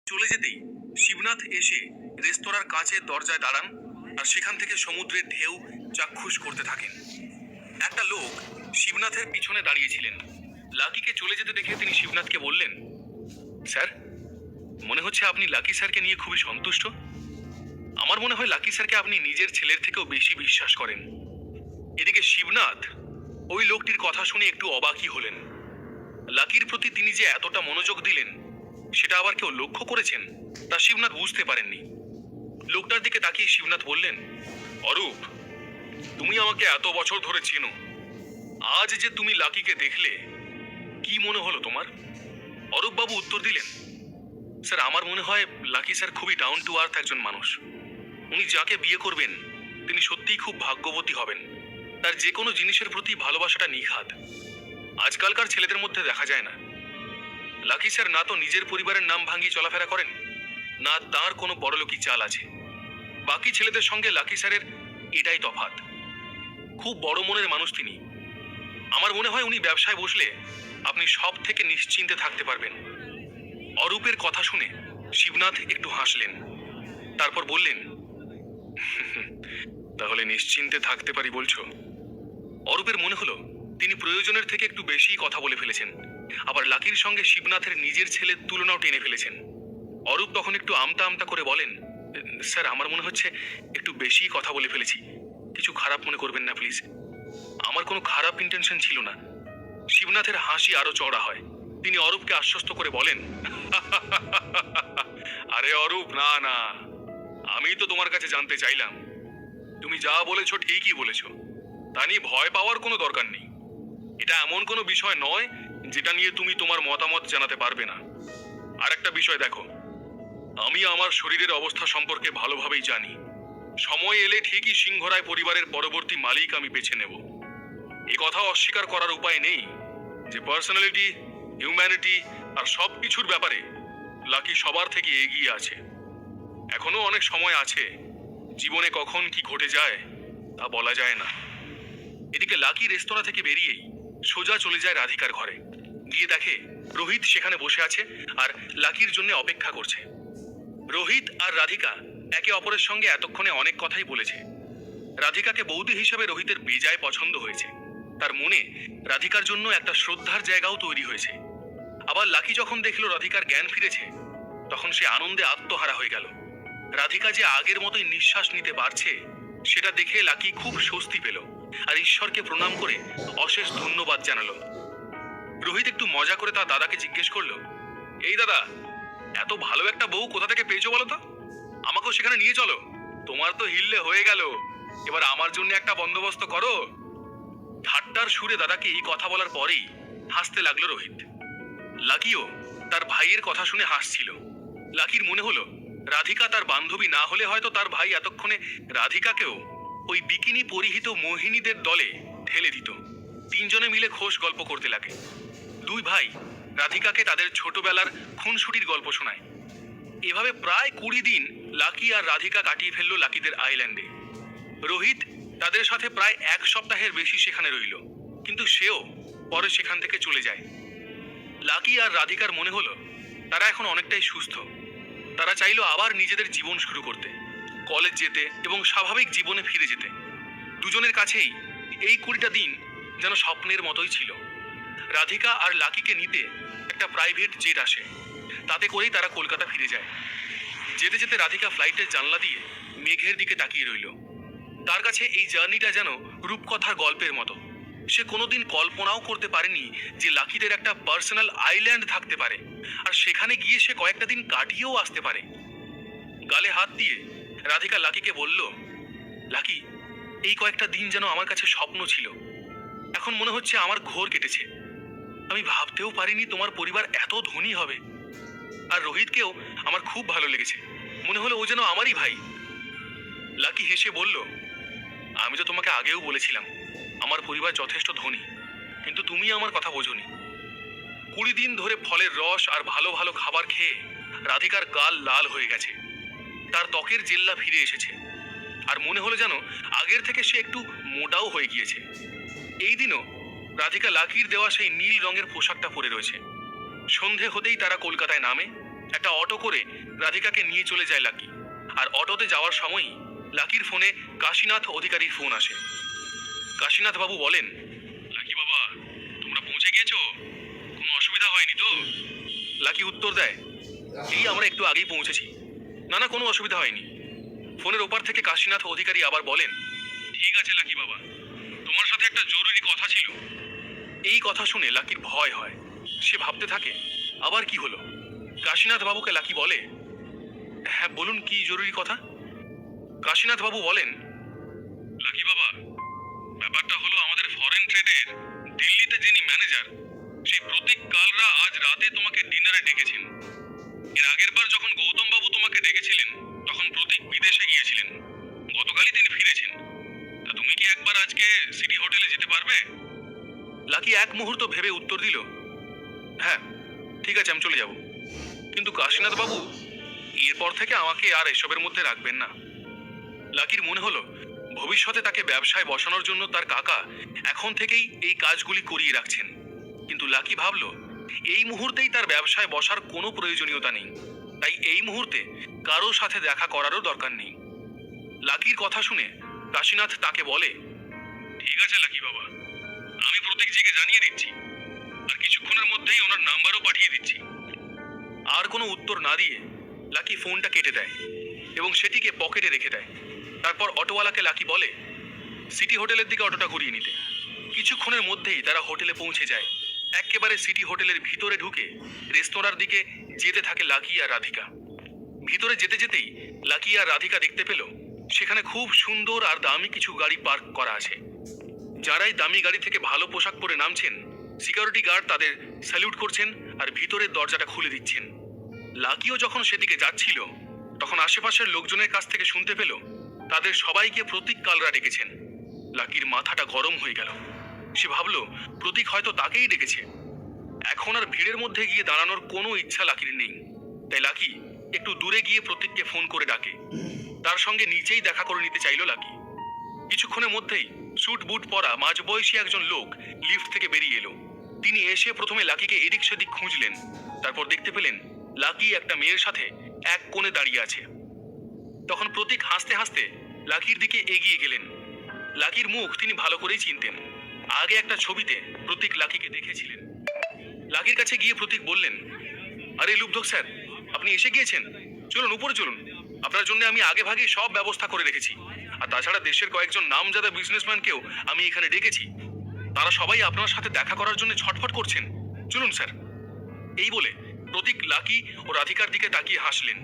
চলে যেতেই শিবনাথ এসে রেস্তোরাঁর কাছের দরজায় দাঁড়ান আর সেখান থেকে সমুদ্রের ঢেউ চাক্ষুষ করতে থাকেন। একটা লোক শিবনাথের পিছনে দাঁড়িয়েছিলেন। লাকিকে চলে যেতে দেখে তিনি শিবনাথকে বললেন, স্যার, মনে হচ্ছে আপনি লাকি স্যারকে নিয়ে খুবই সন্তুষ্ট। আমার মনে হয় লাকি স্যারকে আপনি নিজের ছেলের থেকেও বেশি বিশ্বাস করেন। এদিকে শিবনাথ ওই লোকটির কথা শুনে একটু অবাকই হলেন। লাকির প্রতি তিনি যে এতটা মনোযোগ দিলেন সেটা আবার কেউ লক্ষ্য করেছেন তা শিবনাথ বুঝতে পারেননি। লোকটার দিকে তাকিয়ে শিবনাথ বললেন, অরূপ, তুমি আমাকে এত বছর ধরে চেনো, আজ যে তুমি লাকিকে দেখলে, কি মনে হলো তোমার? অরূপ বাবু উত্তর দিলেন, স্যার, আমার মনে হয় লাকি স্যার খুবই ডাউন টু আর্থ একজন মানুষ। উনি যাকে বিয়ে করবেন তিনি সত্যিই খুব ভাগ্যবতী হবেন। তার যে কোনো জিনিসের প্রতি ভালোবাসাটা নিখাদ, আজকালকার ছেলেদের মধ্যে দেখা যায় না। লাকি স্যার না তো নিজের পরিবারের নাম ভাঙিয়ে চলাফেরা করেন, না তার কোনো বড়লোকি চাল আছে। বাকি ছেলেদের সঙ্গে লাকি স্যারের এটাই তফাৎ। খুব বড় মনের মানুষ তিনি। আমার মনে হয় উনি ব্যবসায় বসলে আপনি সব থেকে নিশ্চিন্তে থাকতে পারবেন। অরূপের কথা শুনে শিবনাথ একটু হাসলেন, তারপর বললেন, তাহলে নিশ্চিন্তে থাকতে পারি বলছো? অরূপের মনে হলো তিনি প্রয়োজনের থেকে একটু বেশি কথা বলে ফেলেছেন, আবার লাকির সঙ্গে শিবনাথের নিজের ছেলের তুলনাও টেনে ফেলেছেন। অরূপ তখন একটু আমতা আমতা করে বলেন, স্যার, আমার মনে হচ্ছে একটু বেশি কথা বলে ফেলেছি, কিছু খারাপ মনে করবেন না প্লিজ। আমার কোনো খারাপ ইন্টেনশন ছিল না। শিবনাথের হাসি আরো চড়া হয়। তিনি অরূপকে আশ্বস্ত করে বলেন, আরে অরূপ, না না, আমি তো তোমার কাছে জানতে চাইলাম, তুমি যা বলেছো ঠিকই বলেছো, তা নিয়ে ভয় পাওয়ার কোনো দরকার নেই। এটা এমন কোনো বিষয় নয় যেটা নিয়ে তুমি তোমার মতামত জানাতে পারবে না। আর একটা বিষয় দেখো, আমি আমার শরীরের অবস্থা সম্পর্কে ভালোভাবেই জানি। সময় এলে ঠিকই সিংহরায় পরিবারের পরবর্তী মালিক আমি বেছে নেব। এ কথা অস্বীকার করার উপায় নেই যে পার্সোনালিটি, হিউম্যানিটি আর সব কিছুর ব্যাপারে লাকি সবার থেকে এগিয়ে আছে। এখনো অনেক সময় আছে, জীবনে কখন কি ঘটে যায় তা বলা যায় না। এদিকে লাকি রেস্তোরাঁ থেকে বেরিয়েই সোজা চলে যায় রাধিকার ঘরে। গিয়ে দেখে রোহিত সেখানে বসে আছে আর লাকির জন্য অপেক্ষা করছে। রোহিত আর রাধিকা একে অপরের সঙ্গে এতক্ষণে অনেক কথাই বলেছে। রাধিকাকে বৌদি হিসেবে রোহিতের বেজায় পছন্দ হয়েছে। তার মনে রাধিকার জন্য একটা শ্রদ্ধার জায়গাও তৈরি হয়েছে। আবার লাকি যখন দেখল রাধিকার জ্ঞান ফিরেছে, তখন সে আনন্দে আত্মহারা হয়ে গেল। রাধিকা যে আগের মতোই নিঃশ্বাস নিতে পারছে সেটা দেখে লাকি খুব স্বস্তি পেল আর ঈশ্বরকে প্রণাম করে অশেষ ধন্যবাদ জানালো। রোহিত একটু মজা করে তার দাদাকে জিজ্ঞেস করলো, এই দাদা, এত ভালো একটা বউ কোথা থেকে পেয়েছো বলো তো? আমাকেও সেখানে নিয়ে চলো। তোমার তো হিললে হয়ে গেল, এবার আমার জন্য একটা বন্দোবস্ত করো। ঠাট্টার সুরে দাদাকে এই কথা বলার পরেই হাসতে লাগলো রোহিত। লাকিও তার ভাইয়ের কথা শুনে হাসছিল। লাকির মনে হলো রাধিকা তার বান্ধবী না হলে হয়তো তার ভাই এতক্ষণে রাধিকাকেও ওই বিকিনি পরিহিত মোহিনীদের দলে ঠেলে দিত। তিনজনে মিলে খোশ গল্প করতে লাগে। দুই ভাই রাধিকাকে তাদের ছোটবেলার খুনসুটির গল্প শোনায়। এভাবে প্রায় 20 দিন লাকি আর রাধিকা কাটিয়ে ফেললো লাকিদের আইল্যান্ডে। রোহিত তাদের সাথে প্রায় 1 সপ্তাহের বেশি সেখানে রইল, কিন্তু সেও পরে সেখান থেকে চলে যায়। লাকি আর রাধিকার মনে হলো তারা এখন অনেকটাই সুস্থ। তারা চাইলো আবার নিজেদের জীবন শুরু করতে, কলেজ যেতে এবং স্বাভাবিক জীবনে ফিরে যেতে। দুজনের কাছেই এই 20টা দিন যেন স্বপ্নের মতোই ছিল। রাধিকা আর লাকিকে নিতে একটা প্রাইভেট জেট আসে, তাতে করেই তারা কলকাতা ফিরে যায়। যেতে যেতে রাধিকা ফ্লাইটের জানলা দিয়ে মেঘের দিকে তাকিয়ে রইল। তার কাছে এই জার্নিটা যেন রূপকথার গল্পের মতো। সে কোনোদিন কল্পনাও করতে পারেনি যে লাকিদের একটা পার্সোনাল আইল্যান্ড থাকতে পারে আর সেখানে গিয়ে সে কয়েকটা দিন কাটিয়েও আসতে পারে। গালে হাত দিয়ে রাধিকা লাকিকে বলল, লাকি, এই কয়েকটা দিন যেন আমার কাছে স্বপ্ন ছিল, এখন মনে হচ্ছে আমার ঘোর কেটেছে। আমি ভাবতেও পারিনি তোমার পরিবার এত ধনী হবে। আর রোহিতকেও আমার খুব ভালো লেগেছে, মনে হলো ও যেন আমারই ভাই। লাকি হেসে বলল, আমি তো তোমাকে আগেও বলেছিলাম আমার পরিবার যথেষ্ট ধনী, কিন্তু তুমি আমার কথা বোঝোনি। 20 দিন ধরে ফলের রস আর ভালো ভালো খাবার খেয়ে রাধিকার গাল লাল হয়ে গেছে। তার ত্বকের জেল্লা ফিরে এসেছে আর মনে হলো যেন আগের থেকে সে একটু মোটাও হয়ে গিয়েছে। এই দিনও রাধিকা লাকির দেওয়া সেই নীল রঙের পোশাকটা পরে রয়েছে। সন্ধে হতেই তারা কলকাতায় নামে একটা অটো করে রাধিকাকে নিয়ে চলে যায় লাকি। আর অটোতে যাওয়ার সময়ই লাকির ফোনে কাশীনাথ অধিকারীর ফোন আসে। কাশীনাথ বাবু বলেন, লাকি বাবা, তোমরা পৌঁছে গিয়েছো? কোনো অসুবিধা হয়নি তো? লাকি উত্তর দেয়, এই আমরা একটু আগেই পৌঁছেছি। না না, কোনো অসুবিধা হয়নি। ফোনের ওপার থেকে কাশীনাথ অধিকারী আবার বলেন, ঠিক আছে লাকি বাবা, তোমার সাথে একটা জরুরি কথা ছিল। এই কথা শুনে লাকির ভয় হয়। সে ভাবতে থাকে, আবার কি হলো? কাশীনাথ বাবুকে লাকি বলে, হ্যাঁ বলুন, কি জরুরি কথা? কাশীনাথ বাবু বলেন, লাকি বাবা, ব্যাপারটা হলো আমাদের ফরেন ট্রেডের দিল্লিতে যিনি ম্যানেজার, সেই প্রতীক কালরা আজ রাতে তোমাকে ডিনারে ডেকেছেন। এর আগের বার যখন গৌতম বাবু তোমাকে ডেকেছিলেন তখন প্রতীক বিদেশে গিয়েছিলেন। গতকালই তিনি ফিরেছেন। তা তুমি কি একবার আজকে সিটি হোটেলে যেতে পারবে? লাকি এক মুহূর্ত ভেবে উত্তর দিল, হ্যাঁ ঠিক আছে, আমি চলে যাব। কিন্তু কাশীনাথ বাবু এরপর থেকে আমাকে আর এসবের মধ্যে রাখবেন না। লাকির মনে হলো ভবিষ্যতে তাকে ব্যবসায় বসানোর জন্য তার কাকা এখন থেকেই এই কাজগুলি করিয়ে রাখছেন। কিন্তু লাকি ভাবল এই মুহূর্তেই তার ব্যবসায় বসার কোনো প্রয়োজনীয়তা নেই, তাই এই মুহূর্তে কারো সাথে দেখা করারও দরকার নেই। লাকির কথা শুনে কাশীনাথ তাকে বলে, ঠিক আছে লাকি বাবা, আমি প্রতীকজিকে জানিয়ে দিচ্ছি, আর কিছুক্ষণের মধ্যেই ওনার নাম্বারও পাঠিয়ে দিচ্ছি। আর কোনো উত্তর না দিয়ে লাকি ফোনটা কেটে দেয় এবং সেটিকে পকেটে রেখে দেয়। তারপর অটোওয়ালাকে লাকি বলে সিটি হোটেলের দিকে অটোটা ঘুরিয়ে নিতে। কিছুক্ষণের মধ্যেই তারা হোটেলে পৌঁছে যায়। একেবারে সিটি হোটেলের ভিতরে ঢুকে রেস্তোরাঁর দিকে যেতে থাকে লাকি আর রাধিকা। ভিতরে যেতে যেতেই লাকি আর রাধিকা দেখতে পেল সেখানে খুব সুন্দর আর দামি কিছু গাড়ি পার্ক করা আছে। যারাই দামি গাড়ি থেকে ভালো পোশাক পরে নামছেন, সিকিউরিটি গার্ড তাদের স্যালুট করছেন আর ভিতরের দরজাটা খুলে দিচ্ছেন। লাকিও যখন সেদিকে যাচ্ছিল তখন আশেপাশের লোকজনের কাছ থেকে শুনতে পেল তাদের সবাইকে প্রতীক কালরা ডেকেছেন। লাকির মাথাটা গরম হয়ে গেল। সে ভাবল প্রতীক হয়তো তাকেই ডেকেছে। এখন আর ভিড়ের মধ্যে গিয়ে দাঁড়ানোর কোনো ইচ্ছা লাকির নেই। তাই লাকি একটু দূরে গিয়ে প্রতীককে ফোন করে ডাকে। তার সঙ্গে নিচেই দেখা করে নিতে চাইল লাকি। কিছুক্ষণের মধ্যেই স্যুট বুট পরা মাঝবয়সী একজন লোক লিফট থেকে বেরিয়ে এলো। তিনি এসে প্রথমে লাকিকে এদিক সেদিক খুঁজলেন, তারপর দেখতে পেলেন লাকি একটা মেয়ের সাথে এক কোণে দাঁড়িয়ে আছে। তখন প্রতীক হাসতে হাসতে লাকির দিকে এগিয়ে গেলেন। লাকির মুখ তিনি ভালো করেই চিনতেন। আগে একটা ছবিতে প্রতীক লাকিকে দেখেছিলেন। লাকির কাছে গিয়ে প্রতীক বললেন, আরে লুব্ধক স্যার, আপনি এসে গিয়েছেন, চলুন উপরে চলুন, আপনার জন্য আমি আগে ভাগে সব ব্যবস্থা করে রেখেছি। আর তাছাড়া দেশের কয়েকজন নামজাদা বিজনেসম্যানকেও আমি এখানে ডেকেছি। তারা সবাই আপনার সাথে দেখা করার জন্য ছটফট করছেন, চলুন স্যার। এই বলে প্রতীক লাকি ও রাধিকার দিকে তাকিয়ে হাসলেন,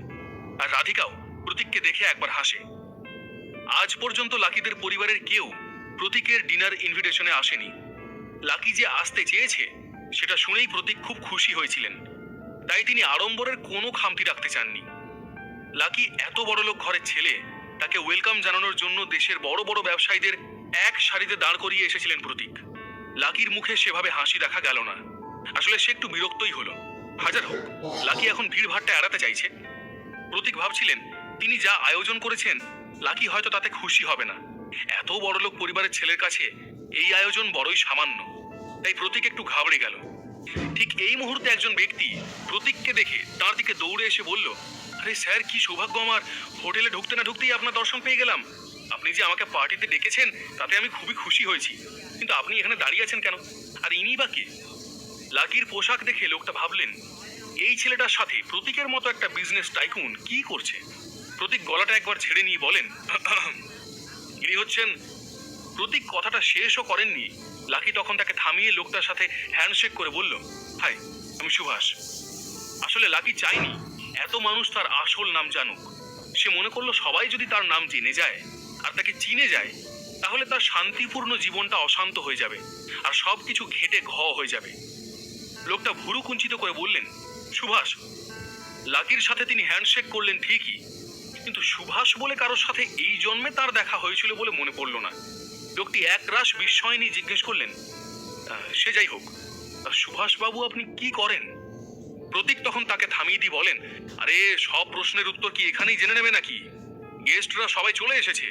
আর রাধিকাও প্রতীককে দেখে একবার হাসে। আজ পর্যন্ত লাকিদের পরিবারের কেউ প্রতীকের ডিনার ইনভিটেশনে আসেনি। লাকি যে আসতে চেয়েছে সেটা শুনেই প্রতীক খুব খুশি হয়েছিলেন। তাই তিনি আড়ম্বরের কোনো খামতি রাখতে চাননি। লাকি এত বড়লোক ঘরের ছেলে, তাকে ওয়েলকাম জানানোর জন্য দেশের বড় বড় ব্যবসায়ীদের এক সারিতে দাঁড় করিয়ে এসেছিলেন প্রতীক। লাকির মুখে সেভাবে হাসি দেখা গেল না। আসলে সে একটু বিরক্তই হলো। হাজার হোক, লাকি এখন ভিড়ভাড়টা এড়াতে চাইছে। প্রতীক ভাবছিলেন তিনি যা আয়োজন করেছেন লাকি হয়তো তাতে খুশি হবে না। এত বড়লোক পরিবারের ছেলের কাছে এই আয়োজন বড়ই সামান্য। তাই প্রতীক একটু ঘাবড়ে গেল। ঠিক এই মুহূর্তে একজন ব্যক্তি প্রতীককে দেখে তার দিকে দৌড়ে এসে বলল, আরে স্যার, কি সৌভাগ্য আমার, হোটেলে ঢুকতে না ঢুকতেই আপনার দর্শন পেয়ে গেলাম। আপনি যে আমাকে পার্টিতে ডেকেছেন তাতে আমি খুবই খুশি হয়েছি, কিন্তু আপনি এখানে দাঁড়িয়ে আছেন কেন? আর ইনি বা কে? লাকির পোশাক দেখে লোকটা ভাবলেন এই ছেলেটার সাথে প্রতীকের মতো একটা বিজনেস টাইকুন কি করছে। প্রতীক গলাটা একবার ছেড়ে নিয়ে বলেন, ইনি হচ্ছেন। প্রতীক কথাটা শেষও করেননি, লাকি তখন তাকে থামিয়ে লোকটার সাথে হ্যান্ডশেক করে বলল, হাই, আমি সুভাষ। আসলে লাকি চাইনি এত মানুষ তার আসল নাম জানুক। সে মনে করলো সবাই যদি তার নাম জেনে যায় আর তাকে চিনে যায় তাহলে তার শান্তিপূর্ণ জীবনটা অশান্ত হয়ে যাবে আর সবকিছু ঘেঁটে ঘ হয়ে যাবে। লোকটা ভুরু কুঞ্চিত করে বললেন, সুভাষ। লাকির সাথে তিনি হ্যান্ডশেক করলেন ঠিকই, কিন্তু সুভাষ বলে কারোর সাথে এই জন্মে তার দেখা হয়েছিল বলে মনে পড়ল না। লোকটি একরাশ বিস্ময় নিয়ে জিজ্ঞেস করলেন, সে যাই হোক, সুভাষ বাবু আপনি কি করেন? প্রতীক তখন তাকে থামিয়ে দিয়ে বলেন, আরে সব প্রশ্নের উত্তর কি এখানেই জেনে নেবে নাকি? গেস্টরা সবাই চলে এসেছে,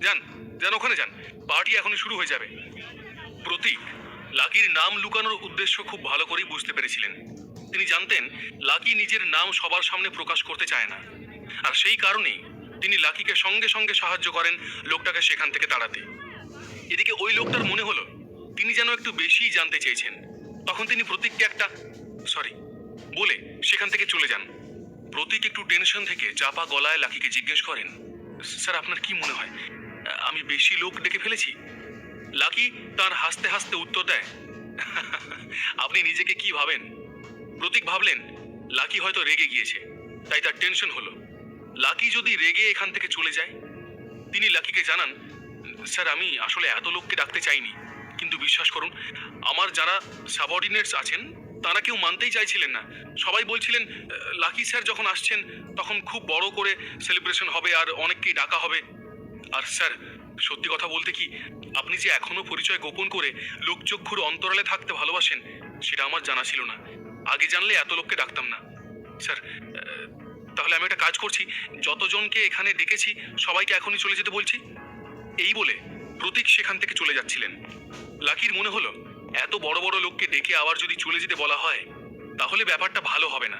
যান যান ওখানে যান, পার্টি এখনই শুরু হয়ে যাবে। প্রতীক লাকির নাম লুকানোর উদ্দেশ্য খুব ভালো করেই বুঝতে পেরেছিলেন। তিনি জানতেন লাকি নিজের নাম সবার সামনে প্রকাশ করতে চায় না, আর সেই কারণেই তিনি লাকিকে সঙ্গে সঙ্গে সাহায্য করেন লোকটাকে সেখান থেকে তাড়াতে। এদিকে ওই লোকটার মনে হলো তিনি যেন একটু বেশি জানতে চেয়েছেন। তখন তিনি প্রতীককে একটা সরি বলে সেখান থেকে চলে যান। প্রতীক একটু টেনশন থেকে চাপা গলায় লাকিকে জিজ্ঞেস করেন, স্যার আপনার কি মনে হয় আমি বেশি লোক ডেকে ফেলেছি? লাকি তার হাসতে হাসতে উত্তর দেয়, আপনি নিজেকে কি ভাবেন? প্রতীক ভাবলেন লাকি হয়তো রেগে গিয়েছে, তাই তার টেনশন হলো। লাকি যদি রেগে এখান থেকে চলে যায়? তিনি লাকিকে জানান, স্যার আমি আসলে এত লোককে ডাকতে চাইনি, কিন্তু বিশ্বাস করুন আমার যারা সাবঅর্ডিনেটস আছেন তারা কেউ মানতেই চাইছিলেন না। সবাই বলছিলেন লাকি স্যার যখন আসছেন তখন খুব বড় করে সেলিব্রেশন হবে আর অনেককেই ডাকা হবে। আর স্যার সত্যি কথা বলতে কি, আপনি যে এখনো পরিচয় গোপন করে লোকচক্ষুর অন্তরালে থাকতে ভালোবাসেন সেটা আমার জানা ছিল না। আগে জানলে এত লোককে ডাকতাম না। স্যার তাহলে আমি একটা কাজ করছি, যতজনকে এখানে ডেকেছি সবাইকে এখনই চলে যেতে বলছি। এই বলে প্রতীক সেখান থেকে চলে যাচ্ছিলেন। লাকির মনে হলো এত বড় বড় লোককে ডেকে আবার যদি চলে যেতে বলা হয় তাহলে ব্যাপারটা ভালো হবে না।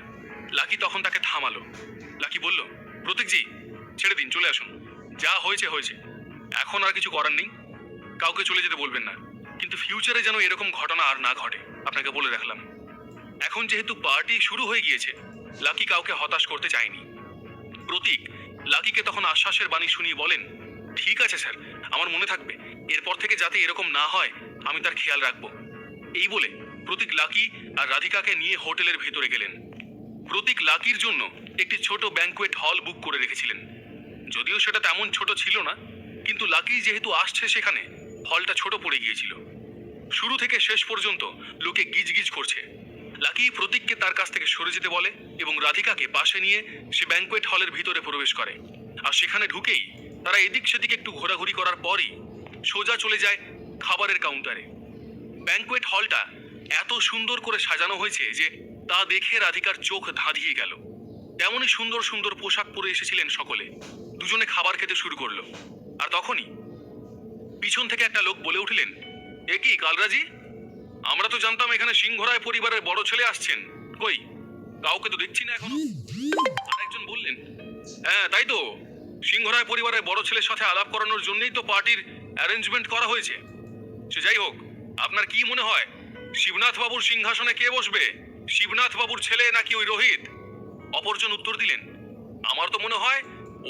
লাকি তখন তাকে থামালো। লাকি বলল, প্রতীকজি ছেড়ে দিন, চলে আসুন, যা হয়েছে হয়েছে, এখন আর কিছু করার নেই, কাউকে চলে যেতে বলবেন না, কিন্তু ফিউচারে যেন এরকম ঘটনা আর না ঘটে আপনাকে বলে রাখলাম। এখন যেহেতু পার্টি শুরু হয়ে গিয়েছে, লাকি কাউকে হতাশ করতে চায়নি। প্রতীক লাকিকে তখন আশ্বাসের বাণী শুনিয়ে বলেন, ঠিক আছে স্যার, আমার মনে থাকবে, এরপর থেকে যাতে এরকম না হয় আমি তার খেয়াল রাখবো। এই বলে প্রতীক লাকি আর রাধিকাকে নিয়ে হোটেলের ভেতরে গেলেন। প্রতীক লাকির জন্য একটি ছোট ব্যাংকুয়েট হল বুক করে রেখেছিলেন, যদিও সেটা তেমন ছোট ছিল না, কিন্তু লাকি যেহেতু আসছে সেখানে হলটা ছোট পড়ে গিয়েছিল। শুরু থেকে শেষ পর্যন্ত লোকে গিজগিজ করছে। লাকি প্রতীককে তার কাছ থেকে সরে যেতে বলে এবং রাধিকাকে পাশে নিয়ে সে ব্যাংকুয়েট হলের ভিতরে প্রবেশ করে। আর সেখানে ঢুকেই তারা এদিক সেদিক একটু ঘোরাঘুরি করার পরই সোজা চলে যায় খাবারের কাউন্টারে। ব্যাংকুয়েট হলটা এত সুন্দর করে সাজানো হয়েছে যে তা দেখে রাধিকার চোখ ধাঁধিয়ে গেল। তেমনই সুন্দর সুন্দর পোশাক পরে এসেছিলেন সকলে। দুজনে খাবার খেতে শুরু করলো। আর তখনই পিছন থেকে একটা লোক বলে উঠলেন, এ কি কালরাজি, আমরা তো জানতাম এখানে সিংহরায় পরিবারের বড় ছেলে আসছেন, কই কাউকে তো দেখছি না এখনো। আরেকজন বললেন, হ্যাঁ তাই তো, সিংহরায় পরিবারের বড় ছেলের সাথে আলাপ করানোর জন্যই তো পার্টির অ্যারেঞ্জমেন্ট করা হয়েছে। সে যাই হোক, আপনার কি মনে হয় শিবনাথ বাবুর সিংহাসনে কে বসবে, শিবনাথ বাবুর ছেলে নাকি ওই রোহিত? অপরজন উত্তর দিলেন, আমার তো মনে হয়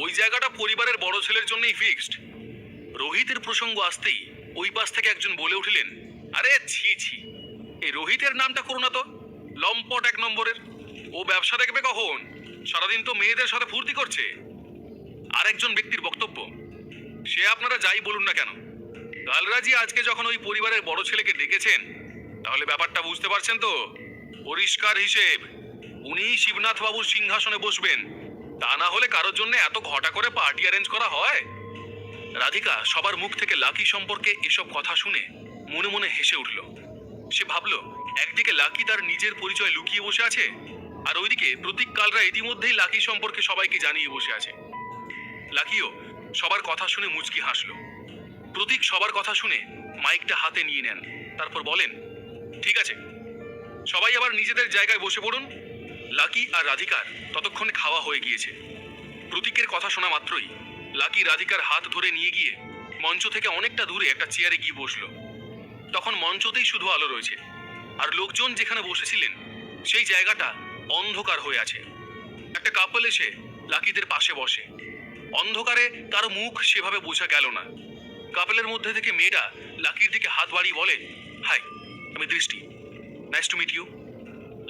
ওই জায়গাটা পরিবারের বড় ছেলের জন্যই ফিক্সড। রোহিতের প্রসঙ্গ আসতেই ওই পাশ থেকে একজন বলে উঠলেন, আরে ছি ছি, এই রোহিতের নামটা করো না তো, লম্পট এক নম্বরের। ও ব্যবসা দেখবে কখন, সারাদিন তো মেয়েদের সাথে ফুর্তি করছে। আরেকজন ব্যক্তির বক্তব্য, সে আপনারা যাই বলুন না কেন, কালরাজি আজকে যখন ওই পরিবারের বড় ছেলেকে ডেকেছেন তাহলে ব্যাপারটা বুঝতে পারছেন তো। পরিষ্কার হিসেব, উনি শিবনাথ বাবুর সিংহাসনে বসবেন, তা না হলে কারোর জন্য এত ঘটা করে পার্টি অ্যারেঞ্জ করা হয়? রাধিকা সবার মুখ থেকে লাকি সম্পর্কে এসব কথা শুনে মনে মনে হেসে উঠল। সে ভাবল, একদিকে লাকি তার নিজের পরিচয় লুকিয়ে বসে আছে, আর ওইদিকে প্রতীক কালরা ইতিমধ্যেই লাকি সম্পর্কে সবাইকে জানিয়ে বসে আছে। লাকিও সবার কথা শুনে মুচকি হাসলো। প্রতীক সবার কথা শুনে মাইকটা হাতে নিয়ে নেন, তারপর বলেন, ঠিক আছে, সবাই আবার নিজেদের জায়গায় বসে পড়ুন। লাকি আর রাধিকার ততক্ষণে খাওয়া হয়ে গিয়েছে। প্রতীকের কথা শোনা মাত্রই লাকি রাধিকার হাত ধরে নিয়ে গিয়ে মঞ্চ থেকে অনেকটা দূরে একটা চেয়ারে গিয়ে বসলো। তখন মঞ্চতেই শুধু আলো রয়েছে, আর লোকজন যেখানে বসেছিলেন সেই জায়গাটা অন্ধকার হয়ে আছে। একটা কাপল এসে লাকিদের পাশে বসে। অন্ধকারে কারো মুখ সেভাবে বোঝা গেল না। কাপলের মধ্যে থেকে মেয়েটা লাকির দিকে হাত বাড়িয়ে বলে, হাই, আমি Drishti, nice to meet you.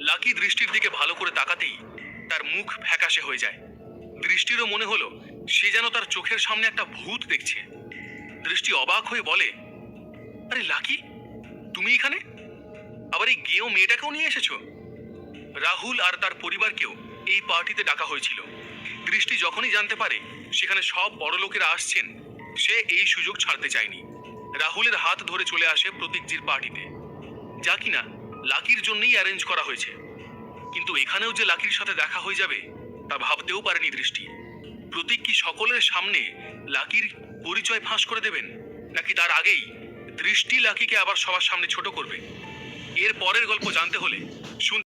Lucky দৃষ্টির দিকে ভালো করে তাকাতেই তার মুখ ফ্যাকাশে হয়ে যায়। দৃষ্টিরও মনে হলো সে যেন তার চোখের সামনে একটা ভূত দেখছে। দৃষ্টি অবাক হয়ে বলে, আরে লাকি, তুমি এখানে? আবার এই গেও মেয়েটাকেও নিয়ে এসেছো? রাহুল আর তার পরিবারকেও এই পার্টিতে ডাকা হয়েছিল। দৃষ্টি যখনই জানতে পারে সেখানে সব বড় লোকেরা আসছেন, সে এই সুযোগ ছাড়তে চায়নি। রাহুলের হাত ধরে চলে আসে প্রতীকজির পার্টিতে, যা কিনা লাকির জন্যই অ্যারেঞ্জ করা হয়েছে। কিন্তু এখানেও যে লাকির সাথে দেখা হয়ে যাবে তা ভাবতেও পারেনি দৃষ্টি। প্রতীক কি সকলের সামনে লাকির পরিচয় ফাঁস করে দেবেন, নাকি তার আগেই দৃষ্টি লাকিকে আবার সবার সামনে ছোট করবে? এর পরের গল্প জানতে হলে শুনতে